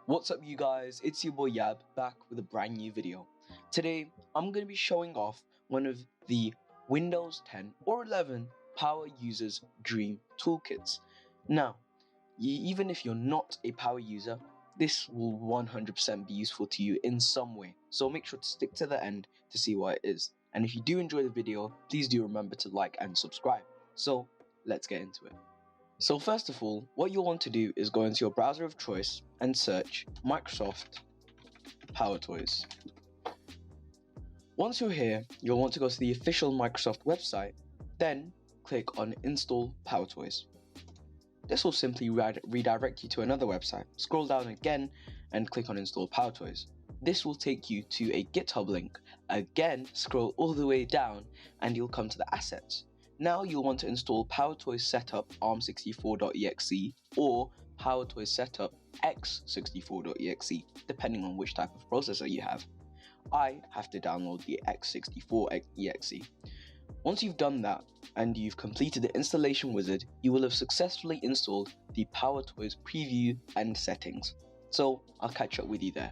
What's up you guys, it's your boy Yeab back with a brand new video. Today I'm going to be showing off one of the Windows 10 or 11 power users dream toolkits. Now, even if you're not a power user, this will 100% be useful to you in some way. So make sure to stick to the end to see what it is. And if you do enjoy the video, please do remember to like and subscribe. So let's get into it. So first of all, what you'll want to do is go into your browser of choice and search Microsoft PowerToys. Once you're here, you'll want to go to the official Microsoft website, then click on Install PowerToys. This will simply redirect you to another website. Scroll down again and click on Install PowerToys. This will take you to a GitHub link. Again, scroll all the way down and you'll come to the assets. Now you'll want to install PowerToys Setup ARM64.exe or PowerToys Setup x64.exe, depending on which type of processor you have. I have to download the x64.exe. Once you've done that and you've completed the installation wizard, you will have successfully installed the PowerToys preview and settings. So I'll catch up with you there.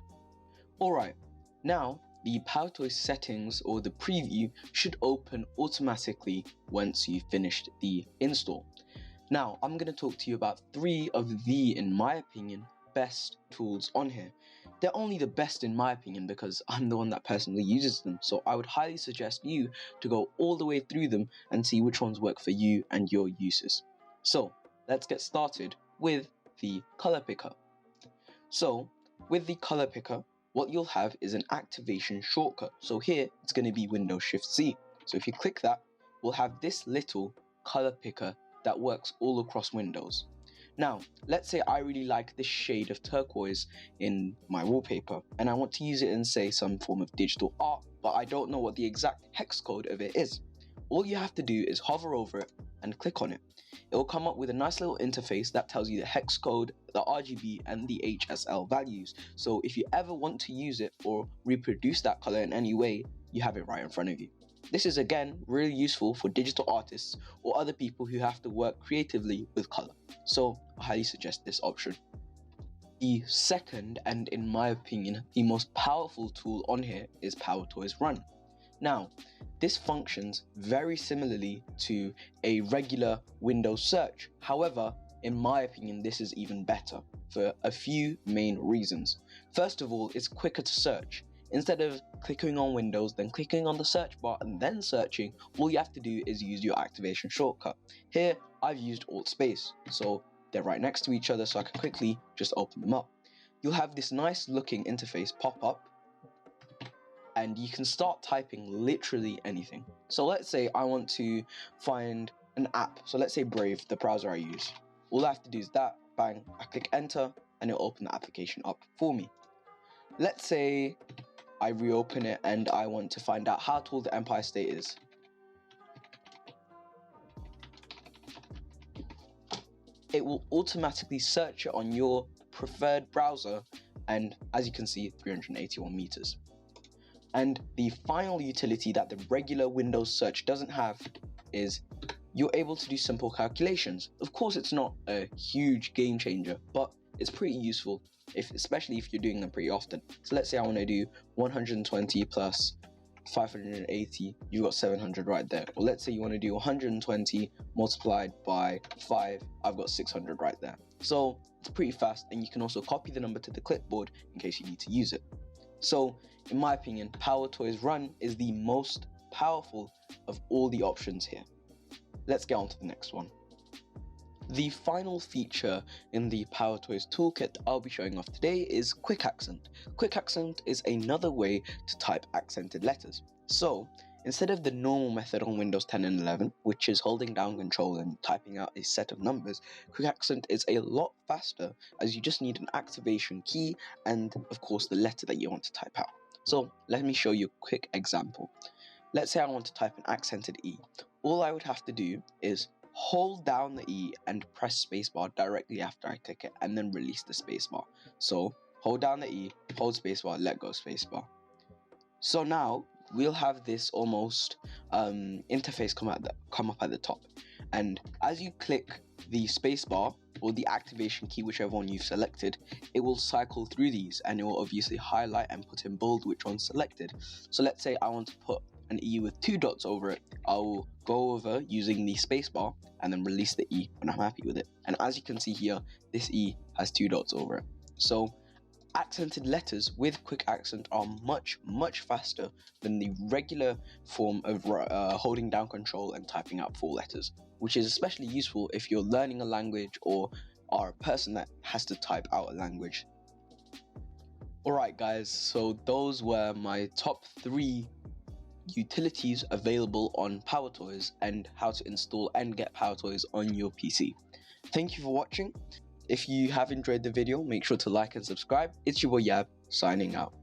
Alright, now the PowerToys settings or the preview should open automatically once you've finished the install. Now, I'm going to talk to you about 3 of the, in my opinion, best tools on here. They're only the best in my opinion because I'm the one that personally uses them, so I would highly suggest you to go all the way through them and see which ones work for you and your uses. So, let's get started with the color picker. So, with the color picker, what you'll have is an activation shortcut. So here, it's going to be Windows Shift C. So if you click that, we'll have this little color picker that works all across Windows. Now, let's say I really like this shade of turquoise in my wallpaper, and I want to use it in, say, some form of digital art, but I don't know what the exact hex code of it is. All you have to do is hover over it and click on it. It will come up with a nice little interface that tells you the hex code, the RGB, and the HSL values. So if you ever want to use it or reproduce that color in any way, you have it right in front of you. This is again really useful for digital artists or other people who have to work creatively with color. So I highly suggest this option. The second, and in my opinion, the most powerful tool on here is PowerToys Run. Now, this functions very similarly to a regular Windows search. However, in my opinion, this is even better for a few main reasons. First of all, it's quicker to search. Instead of clicking on Windows, then clicking on the search bar and then searching, all you have to do is use your activation shortcut. Here, I've used Alt Space, so they're right next to each other, so I can quickly just open them up. You'll have this nice looking interface pop up, and you can start typing literally anything. So let's say I want to find an app. So let's say Brave, the browser I use. All I have to do is that, bang, I click enter, and it'll open the application up for me. Let's say I reopen it and I want to find out how tall the Empire State is. It will automatically search it on your preferred browser, and as you can see, 381 meters. And the final utility that the regular Windows search doesn't have is you're able to do simple calculations. Of course, it's not a huge game changer, but it's pretty useful, especially if you're doing them pretty often. So let's say I want to do 120 plus 580, you've got 700 right there. Or let's say you want to do 120 multiplied by 5, I've got 600 right there. So it's pretty fast, and you can also copy the number to the clipboard in case you need to use it. So, in my opinion, PowerToys Run is the most powerful of all the options here. Let's get on to the next one. The final feature in the PowerToys toolkit I'll be showing off today is Quick Accent. Quick Accent is another way to type accented letters. So, instead of the normal method on Windows 10 and 11, which is holding down Control and typing out a set of numbers, Quick Accent is a lot faster, as you just need an activation key and, of course, the letter that you want to type out. So let me show you a quick example. Let's say I want to type an accented E. All I would have to do is hold down the E and press spacebar directly after I click it, and then release the spacebar. So hold down the E, hold spacebar, let go spacebar. So now we'll have this almost interface come up at the top, and as you click the spacebar or the activation key, whichever one you've selected, it will cycle through these and it will obviously highlight and put in bold which one's selected. So let's say I want to put an E with 2 dots over it. I will go over using the spacebar and then release the E when I'm happy with it. And as you can see here, this E has 2 dots over it. So accented letters with quick accent are much faster than the regular form of holding down control and typing out 4 letters, which is especially useful if you're learning a language or are a person that has to type out a language. Alright guys, so those were my top 3 utilities available on PowerToys and how to install and get PowerToys on your PC. Thank you for watching. If you have enjoyed the video, make sure to like and subscribe. It's your boy Yeab, signing out.